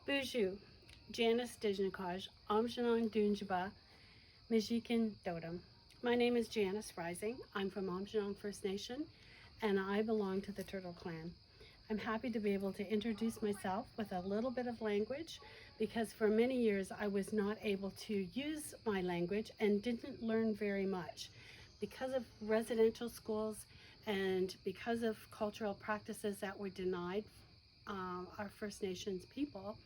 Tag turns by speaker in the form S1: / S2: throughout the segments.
S1: Buju, Janice Dijnikaj, Amjanong Dunjaba, Mijikin Dodam. My name is Janice Rising. I'm from Amjanong First Nation, and I belong to the Turtle Clan. I'm happy to be able to introduce myself with a little bit of language because for many years I was not able to use my language and didn't learn very much. Because of residential schools and because of cultural practices that were denied our First Nations people,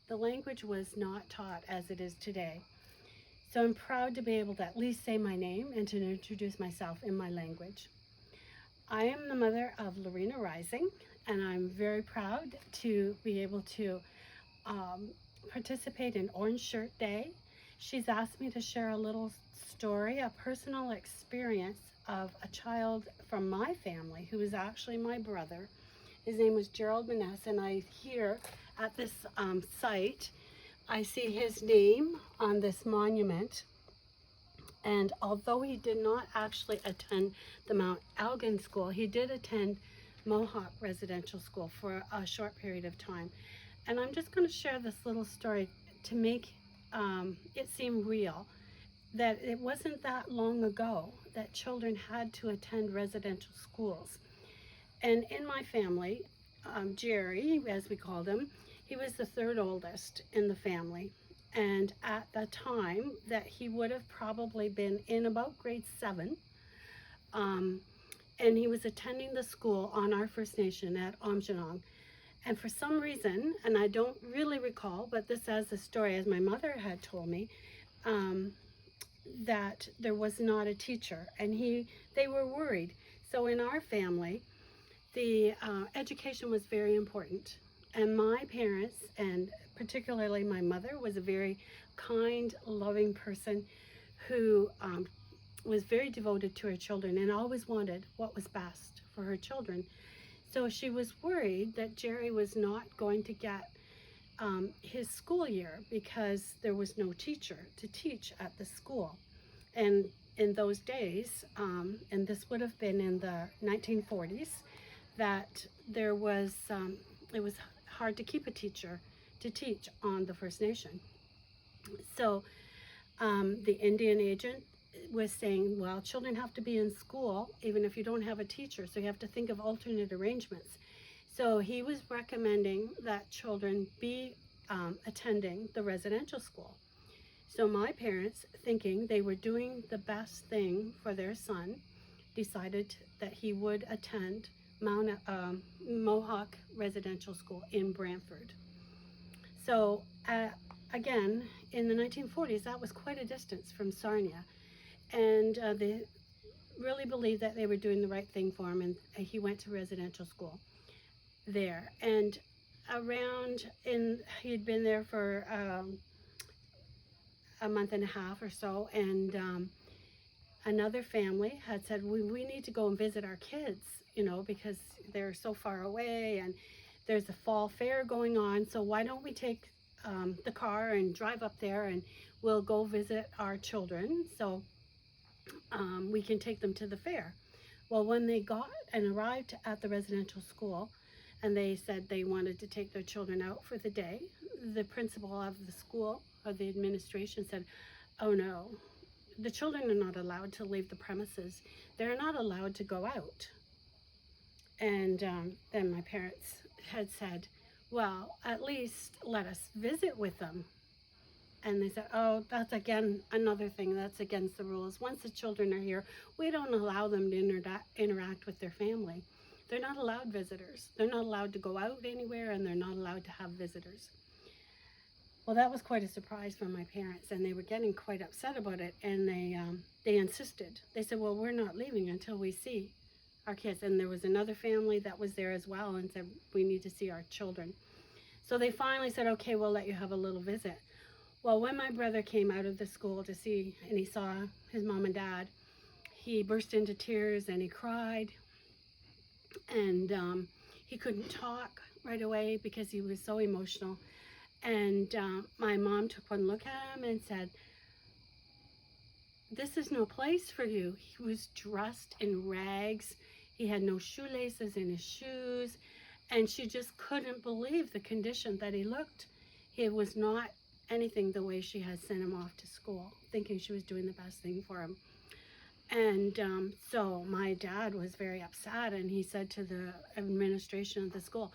S1: the language was not taught as it is today. So I'm proud to be able to at least say my name and to introduce myself in my language. I am the mother of Lorena Rising, and I'm very proud to be able to participate in Orange Shirt Day. She's asked me to share a little story, a personal experience of a child from my family who is actually my brother. His name was Gerald Maness, and I here at this site, I see his name on this monument. And although he did not actually attend the Mount Elgin School, he did attend Mohawk Residential School for a short period of time. And I'm just going to share this little story to make it seem real, that it wasn't that long ago that children had to attend residential schools. And in my family, Jerry, as we called him, he was the third oldest in the family. And at the time that he would have probably been in about grade 7, and he was attending the school on our First Nation at Amjanong. And for some reason, and I don't really recall, but this as a story, as my mother had told me, that there was not a teacher, and they were worried. So in our family, the education was very important. And my parents, and particularly my mother, was a very kind, loving person who was very devoted to her children and always wanted what was best for her children. So she was worried that Jerry was not going to get his school year because there was no teacher to teach at the school. And in those days, and this would have been in the 1940s, that there was, it was hard to keep a teacher to teach on the First Nation. So the Indian agent was saying, well, children have to be in school even if you don't have a teacher, so you have to think of alternate arrangements. So he was recommending that children be attending the residential school. So my parents, thinking they were doing the best thing for their son, decided that he would attend Mohawk Residential School in Brantford. So again, in the 1940s, that was quite a distance from Sarnia. And they really believed that they were doing the right thing for him, and he went to residential school there. And he'd been there for a month and a half or so, and another family had said, we need to go and visit our kids, because they're so far away, and there's a fall fair going on, so why don't we take the car and drive up there, and we'll go visit our children so we can take them to the fair. Well, when they got and arrived at the residential school, and they said they wanted to take their children out for the day, the principal of the school, or the administration, said, oh no, the children are not allowed to leave the premises. They're not allowed to go out. And then my parents had said, well, at least let us visit with them. And they said, oh, that's again another thing that's against the rules. Once the children are here, we don't allow them to interact with their family. They're not allowed visitors. They're not allowed to go out anywhere, and they're not allowed to have visitors. Well, that was quite a surprise for my parents, and they were getting quite upset about it, and they insisted. They said, well, we're not leaving until we see our kids. And there was another family that was there as well and said, we need to see our children. So they finally said, okay, we'll let you have a little visit. Well, when my brother came out of the school to see, and he saw his mom and dad, he burst into tears and he cried. And he couldn't talk right away because he was so emotional. And my mom took one look at him and said, this is no place for you. He was dressed in rags. He had no shoelaces in his shoes. And she just couldn't believe the condition that he looked. It was not anything the way she had sent him off to school, thinking she was doing the best thing for him. And so my dad was very upset, and he said to the administration of the school,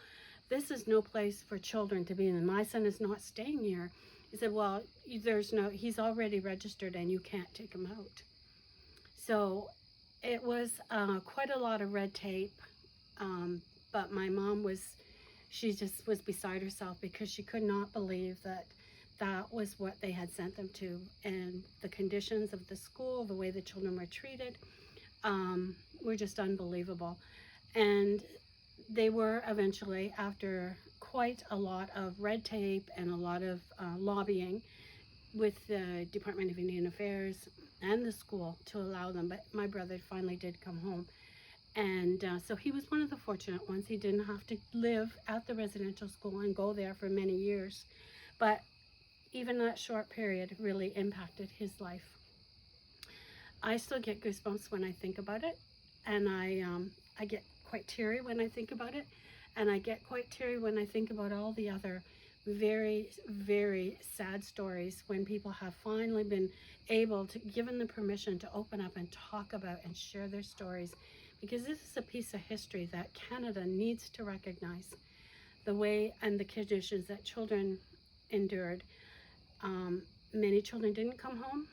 S1: "This is no place for children to be in. My son is not staying here." He said, "Well, he's already registered and you can't take him out." So it was quite a lot of red tape. But my mom she just was beside herself because she could not believe that that was what they had sent them to, and the conditions of the school, the way the children were treated, were just unbelievable. And they were eventually, after quite a lot of red tape and a lot of lobbying with the Department of Indian Affairs and the school to allow them, but my brother finally did come home. And so he was one of the fortunate ones. He didn't have to live at the residential school and go there for many years. But even that short period really impacted his life. I still get goosebumps when I think about it. And I get quite teary when I think about it. And I get quite teary when I think about all the other very, very sad stories when people have finally been able to, given the permission to open up and talk about and share their stories. Because this is a piece of history that Canada needs to recognize, the way and the conditions that children endured. Many children didn't come home,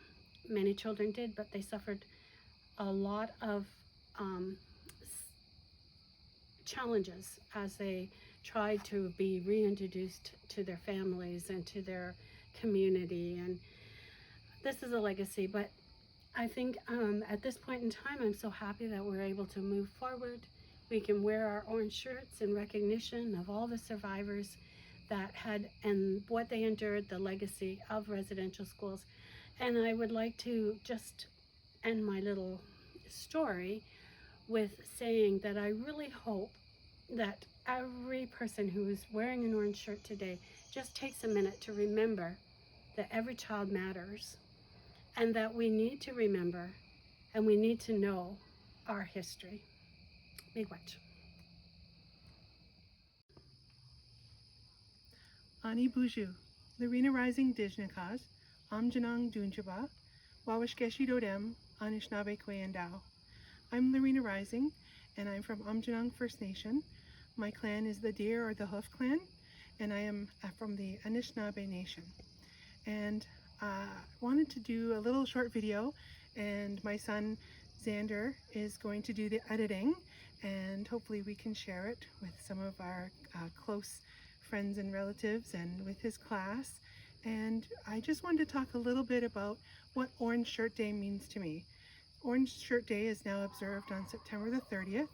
S1: many children did, but they suffered a lot of challenges as they tried to be reintroduced to their families and to their community. And this is a legacy, but I think at this point in time, I'm so happy that we're able to move forward. We can wear our orange shirts in recognition of all the survivors that had, and what they endured, the legacy of residential schools. And I would like to just end my little story with saying that I really hope that every person who is wearing an orange shirt today just takes a minute to remember that every child matters, and that we need to remember and we need to know our history. Miigwech.
S2: Ani Buju, Larina Rising Dijnakas, Amjanang Dunjaba, Wawashkeshi Dodem, Anishinaabe Kwayandao. I'm Larina Rising, and I'm from Amjanang First Nation. My clan is the Deer or the Hoof clan, and I am from the Anishinaabe Nation. And wanted to do a little short video, and my son Xander is going to do the editing, and hopefully we can share it with some of our close friends and relatives and with his class. And I just wanted to talk a little bit about what Orange Shirt Day means to me. Orange Shirt Day is now observed on September the 30th,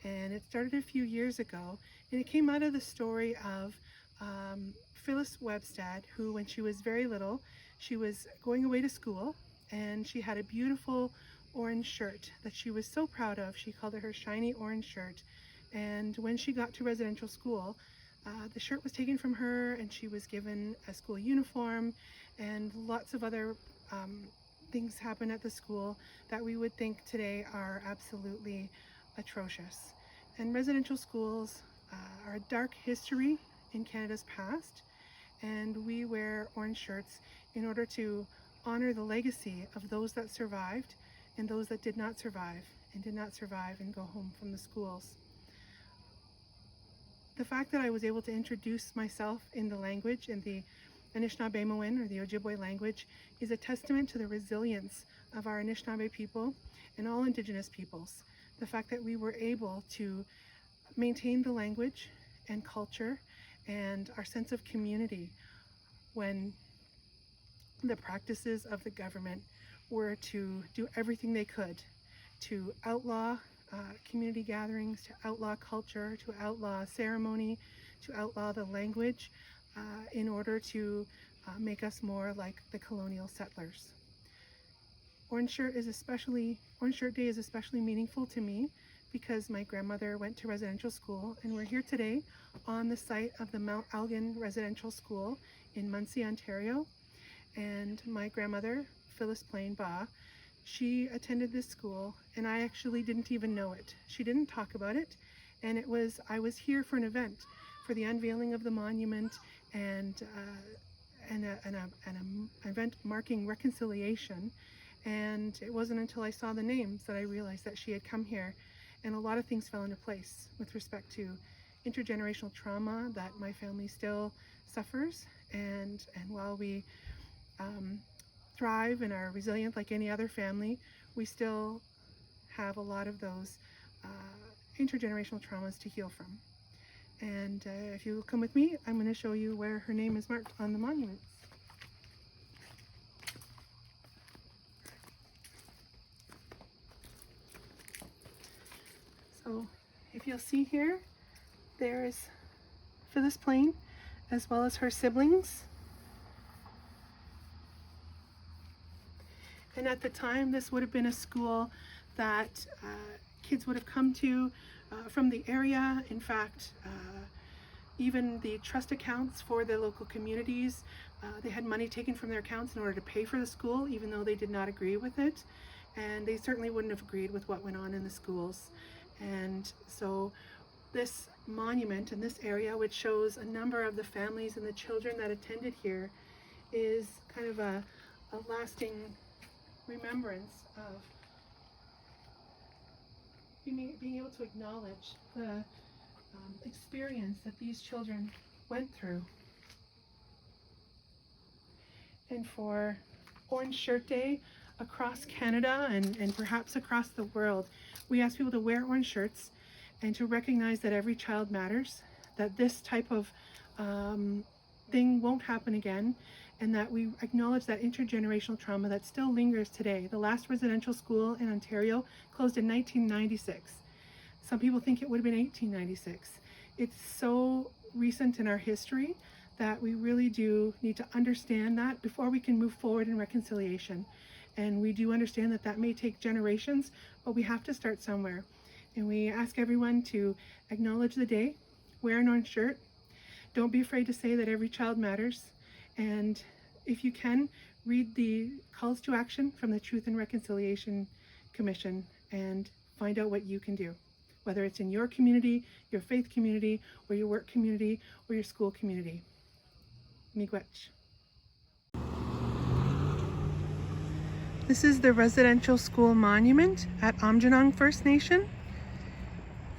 S2: and it started a few years ago, and it came out of the story of Phyllis Webstad, who, when she was very little, she was going away to school, and she had a beautiful orange shirt that she was so proud of. She called it her shiny orange shirt. And when she got to residential school, the shirt was taken from her, and she was given a school uniform, and lots of other things happened at the school that we would think today are absolutely atrocious. And residential schools are a dark history in Canada's past, and we wear orange shirts in order to honor the legacy of those that survived and those that did not survive and go home from the schools. The fact that I was able to introduce myself in the language, in the Anishinaabemowin or the Ojibwe language, is a testament to the resilience of our Anishinaabe people and all Indigenous peoples. The fact that we were able to maintain the language and culture and our sense of community when the practices of the government were to do everything they could to outlaw community gatherings, to outlaw culture, to outlaw ceremony, to outlaw the language in order to make us more like the colonial settlers. Orange Shirt Day is especially meaningful to me because my grandmother went to residential school, and we're here today on the site of the Mount Elgin Residential School in Muncie, Ontario. And my grandmother, Phyllis Plain Ba, she attended this school, and I actually didn't even know it. She didn't talk about it, and I was here for an event, for the unveiling of the monument and an event marking reconciliation. And it wasn't until I saw the names that I realized that she had come here, and a lot of things fell into place with respect to intergenerational trauma that my family still suffers. And while we thrive and are resilient like any other family, we still have a lot of those intergenerational traumas to heal from. And if you come with me, I'm going to show you where her name is marked on the monuments. So if you'll see here, there is Phyllis Plain, as well as her siblings. And at the time, this would have been a school that kids would have come to from the area. In fact, even the trust accounts for the local communities, they had money taken from their accounts in order to pay for the school, even though they did not agree with it. And they certainly wouldn't have agreed with what went on in the schools. And so this monument in this area, which shows a number of the families and the children that attended here, is kind of a lasting remembrance of being able to acknowledge the experience that these children went through. And for Orange Shirt Day across Canada and perhaps across the world, we ask people to wear orange shirts and to recognize that every child matters, that this type of thing won't happen again, and that we acknowledge that intergenerational trauma that still lingers today. The last residential school in Ontario closed in 1996. Some people think it would have been 1896. It's so recent in our history that we really do need to understand that before we can move forward in reconciliation. And we do understand that that may take generations, but we have to start somewhere. And we ask everyone to acknowledge the day, wear an orange shirt. Don't be afraid to say that every child matters. And if you can, read the calls to action from the Truth and Reconciliation Commission and find out what you can do, whether it's in your community, your faith community, or your work community, or your school community. Miigwech. This is the residential school monument at Amjanong First Nation.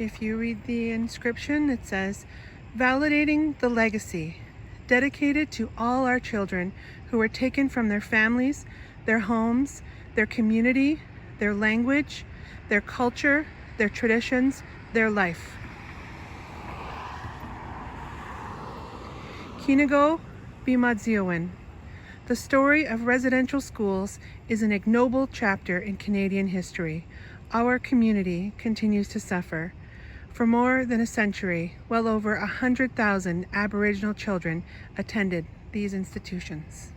S2: If you read the inscription, it says, "Validating the legacy, dedicated to all our children who were taken from their families, their homes, their community, their language, their culture, their traditions, their life." Kinago Bimadziowen. The story of residential schools is an ignoble chapter in Canadian history. Our community continues to suffer. For more than a century, well over 100,000 Aboriginal children attended these institutions.